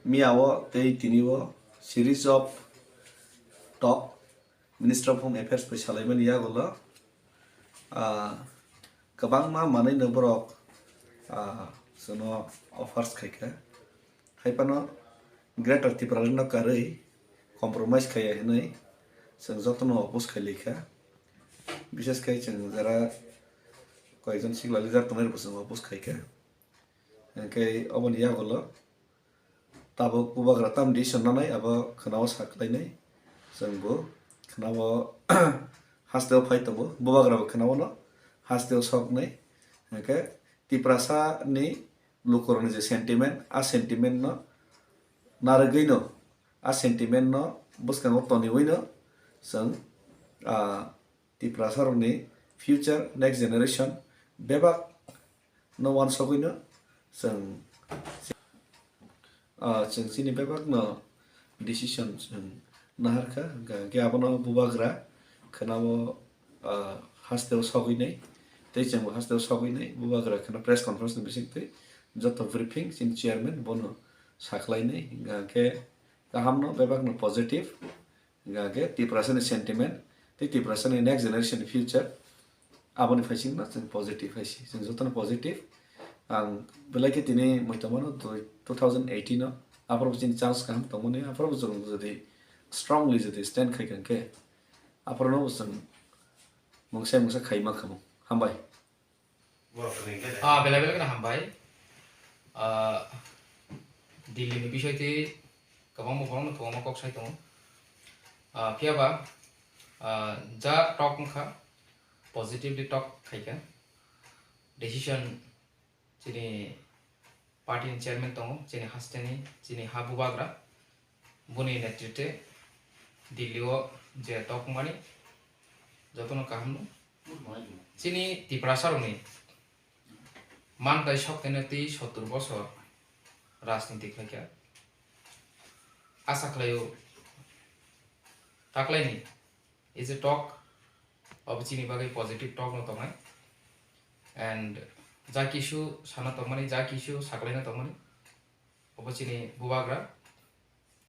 Miawo tei tiniwo series of talk Minister of Home Affairs Salaiman Yagolo Kabang ma manai no borok sono offers khaika haipano Greater Tiprasarok no karei compromise khaya hinai जों जतनो oppose खाइलेखा विशेष kai जों जरा कयजन सिग्लालि जारतनाय बोसों oppose खाइका एंkai अबनि यागolo Tabo बुबाग्रा ताम decision नानै अब खनाव साख्लायनाय जोंबो खनाव हास्तेव फाइतबो बुबाग्राबो खनाव न हास्तेव सकनाय एंkai तिप्रासा नि लुकरनि जे sentiment आ sentiment न नारगैनो आ सेंटिमेंट न बसकांगो तनिवैनो जों तिप्रासारकनि future next generation बेबाक no one सकैनो जों सिनि बेबाक न decision जों नाहारखा के आपनो बुबाग्रा खनाव हास्तेव सकैनाय तै जोंबो हास्तेव सकैनाय बुबाग्रा खना प्रेस कॉन्फ्रेंस नि बिसिंतै जत ब्रीफिंग सिन चेयरमैन बनो साख्लायनाय के गाहामनो बेबाक न पॉजिटिव गागे तिप्रासानि सेंटिमेंट तै तिप्रासानि नेक्स्ट जनरेशन फ्यूचर आबनि फाइसिं न जों पॉजिटिव फाइसि जों जतन पॉजिटिव आं बेलायके दिनै मैतमानो 2018 न आफर बिसिन चांस काम तमने आफर जों जदि स्ट्रांगली जदि स्टैंड खाइगोन के आफर न जों मंसे खाइमा खमो हामबाय बेला बेला हामबाय दिल्ली नि बिषयते गोबां मुगावनो थमा कक साइ दङ फियाबा जा टक मखा पॉजिटिवली टक खाइका डिसीजन जिनि पार्टी चेयरमैन दङ जिनि हास्टेनि जिनि हाबुबाग्रा बुनि नेतृत्वे दिल्लीओ जे टक मानि जतनो काहमनो जिनि तिप्रासारकनि मानथाइ सप्तानति 70 बছর राजनीति खाइका आशा खालायो ताकलायनि is a talk of chini bagai positive talk no tomai and ja kishu sana tomani ja kishu saklaina tomani obo chini bubagra